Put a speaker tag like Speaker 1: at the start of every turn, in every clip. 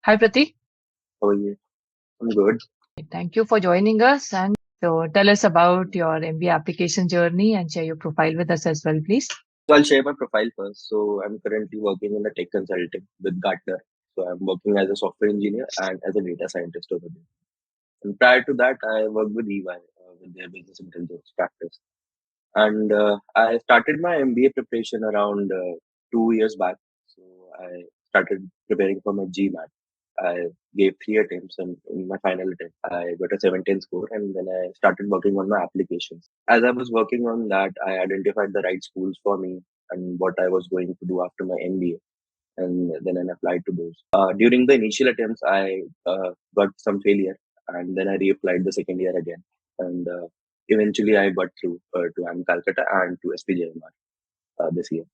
Speaker 1: Hi, Pratik.
Speaker 2: How are you? I'm good.
Speaker 1: Thank you for joining us. And so tell us about your MBA application journey and share your profile with us as well, please.
Speaker 2: So I'll share my profile first. So I'm currently working in a tech consulting with Gartner. So I'm working as a software engineer and as a data scientist over there. And prior to that, I worked with EY with their business intelligence practice. And I started my MBA preparation around 2 years back. So I started preparing for my GMAT. I gave 3 attempts, and in my final attempt, I got a 17 score, and then I started working on my applications. As I was working on that, I identified the right schools for me and what I was going to do after my MBA, and then I applied to those. During the initial attempts, I got some failure, and then I reapplied the second year again, and eventually I got through to IIM Calcutta and to SPJIMR this year.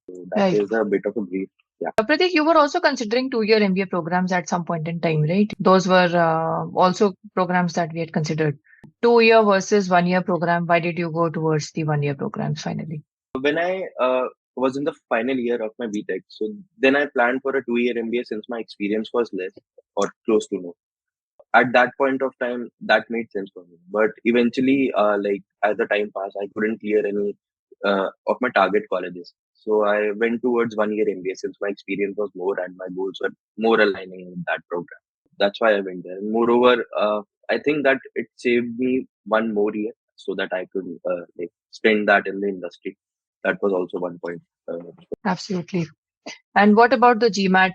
Speaker 2: So that
Speaker 1: Right.
Speaker 2: is a bit of a brief. Yeah.
Speaker 1: Pratik, you were also considering 2-year MBA programs at some point in time, right? Those were also programs that we had considered. 2-year versus 1-year program. Why did you go towards the 1-year programs finally?
Speaker 2: When I was in the final year of my BTech, so then I planned for a 2 year MBA since my experience was less or close to no. At that point of time, that made sense for me. But eventually, like as the time passed, I couldn't clear any of my target colleges. So I went towards 1 year MBA since my experience was more and my goals were more aligning with that program. That's why I went there. And moreover, I think that it saved me one more year so that I could like spend that in the industry. That was also one point.
Speaker 1: Absolutely. And what about the GMAT?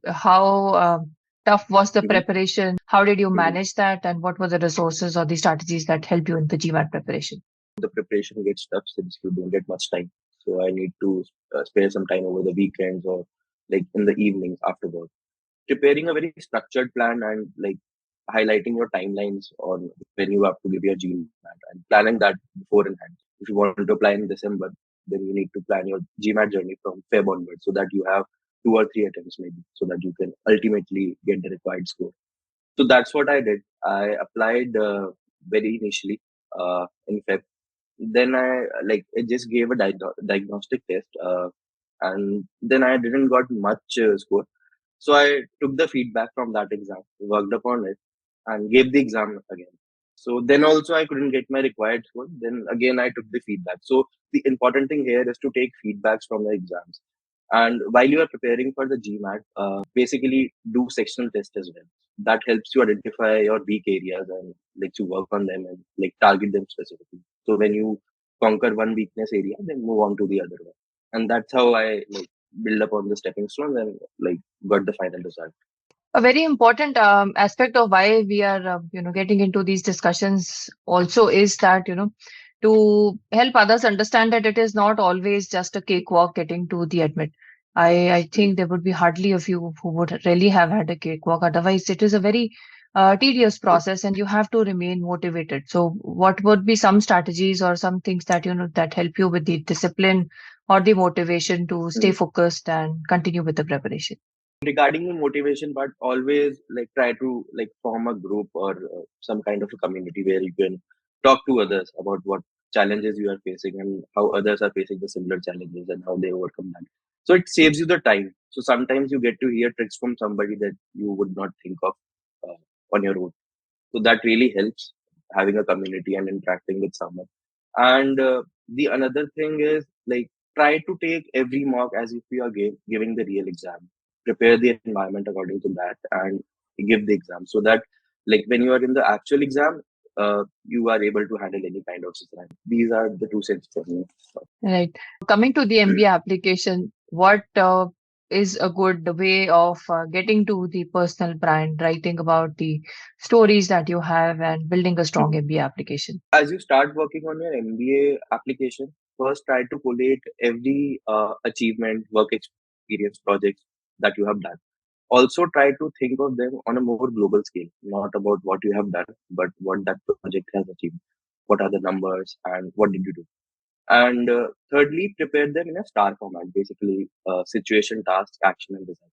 Speaker 1: How tough was the
Speaker 2: Mhm,
Speaker 1: preparation? How did you
Speaker 2: mhm.
Speaker 1: manage that? And what were the resources or the strategies that helped you in the GMAT preparation?
Speaker 2: The preparation gets tough since you don't get much time. So I need to spare some time over the weekends or like in the evenings after work. Preparing a very structured plan and like highlighting your timelines on when you have to give your GMAT and planning that before in hand. If you want to apply in December, then you need to plan your GMAT journey from Feb onwards so that you have 2 or 3 attempts maybe so that you can ultimately get the required score. So that's what I did. I applied very initially in Feb. Then I like it just gave a diagnostic test, and then I didn't got much score. So I took the feedback from that exam, worked upon it, and gave the exam again. So then also I couldn't get my required score. Then again I took the feedback. So the important thing here is to take feedbacks from the exams. And while you are preparing for the GMAT, basically do sectional test as well. That helps you identify your weak areas and lets you work on them and like target them specifically. So when you conquer one weakness area, then move on to the other one. And that's how I like build up on the stepping stones and like got the final result.
Speaker 1: A very important aspect of why we are, getting into these discussions also is that, to help others understand that it is not always just a cakewalk getting to the admit. I think there would be hardly a few who would really have had a cakewalk. Otherwise, it is a very tedious process and you have to remain motivated. So what would be some strategies or some things that, that help you with the discipline or the motivation to stay
Speaker 2: Mhm.
Speaker 1: focused and continue with the preparation?
Speaker 2: Regarding the motivation part, always like try to like form a group or some kind of a community where you can talk to others about what challenges you are facing and how others are facing the similar challenges and how they overcome that. So it saves you the time. So sometimes you get to hear tricks from somebody that you would not think of uh, on your own. So that really helps having a community and interacting with someone. And the another thing is like try to take every mock as if you are giving the real exam. Prepare the environment according to that and give the exam so that like when you are in the actual exam, you are able to handle any kind of situation. These are the 2 cents for me.
Speaker 1: Right. Coming to the MBA application, what is a good way of getting to the personal brand, writing about the stories that you have and building a strong MBA application?
Speaker 2: As you start working on your MBA application, first try to collate every achievement, work experience, projects that you have done. Also, try to think of them on a more global scale, not about what you have done, but what that project has achieved. What are the numbers and what did you do? And thirdly, prepare them in a star format, basically situation, task, action, and result.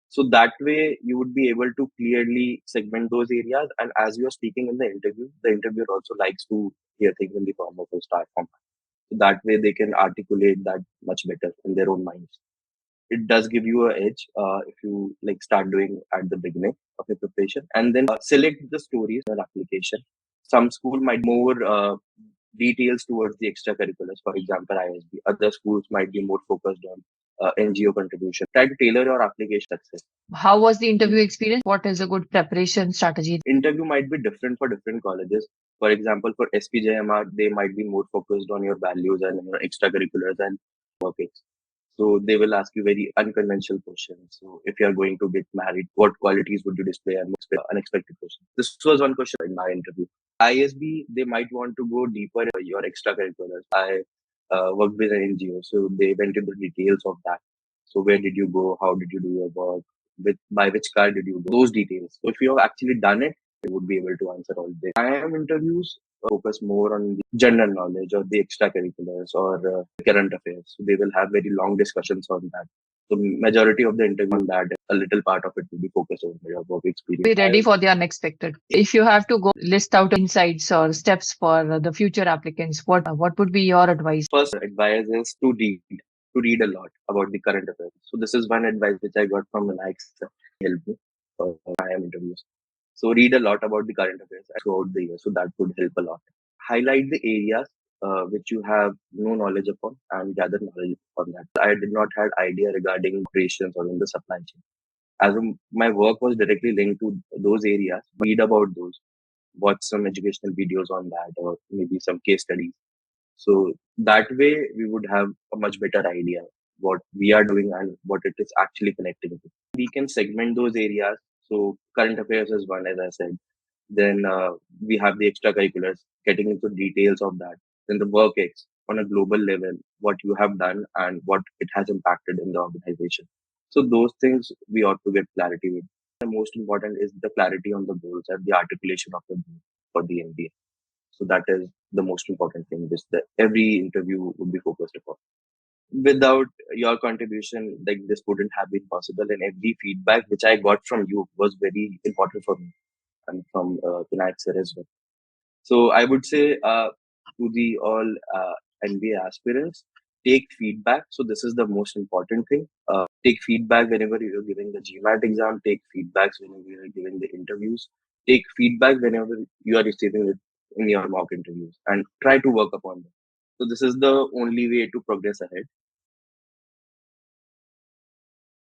Speaker 2: So that way you would be able to clearly segment those areas. And as you are speaking in the interviewer also likes to hear things in the form of a star format. So that way they can articulate that much better in their own minds. it does give you a edge if you like start doing at the beginning of your preparation, and then select the stories in your application. Some school might more details towards the extracurriculars, for example ISB. Other schools might be more focused on NGO contribution. Try to tailor your application success.
Speaker 1: How was the interview experience? What is a good preparation strategy?
Speaker 2: Interview might be different for different colleges. For example, for SPJIMR, they might be more focused on your values and your extracurriculars and work ethics. So they will ask you very unconventional questions. So if you are going to get married, what qualities would you display, and unexpected questions. This was one question in my interview. ISB, they might want to go deeper in your extracurriculars. I worked with an NGO, so they went into details of that. So where did you go? How did you do your work? By which car did you go? Those details. So if you have actually done it, you would be able to answer all this. IIM interviews focus more on the general knowledge or the extracurriculars or current affairs. So they will have very long discussions on that. So majority of the interview on that, a little part of it will be focused on your work experience.
Speaker 1: Be ready for the unexpected. If you have to go list out insights or steps for the future applicants, what would be your advice?
Speaker 2: First advice is to read a lot about the current affairs. So this is one advice which I got from Alex, helped me for IIM interviews. So read a lot about the current affairs throughout the year. So that would help a lot. Highlight the areas which you have no knowledge upon and gather knowledge on that. I did not have idea regarding operations or in the supply chain. My work was directly linked to those areas, read about those, watch some educational videos on that, or maybe some case studies. So that way we would have a much better idea what we are doing and what it is actually connecting to. We can segment those areas. So current affairs is one, as I said. Then we have the extracurriculars, getting into details of that. Then the work X on a global level, what you have done and what it has impacted in the organization. So those things we ought to get clarity with. The most important is the clarity on the goals and the articulation of the goal for the MBA. So that is the most important thing, which every interview would be focused upon. Without your contribution, like this wouldn't have been possible. And every feedback which I got from you was very important for me and from Vinayak sir as well. So I would say to the all MBA aspirants, take feedback. So this is the most important thing. Take feedback whenever you're giving the GMAT exam. Take feedbacks whenever you're giving the interviews. Take feedback whenever you are receiving it in your mock interviews, and try to work upon them. So this is the only way to progress ahead.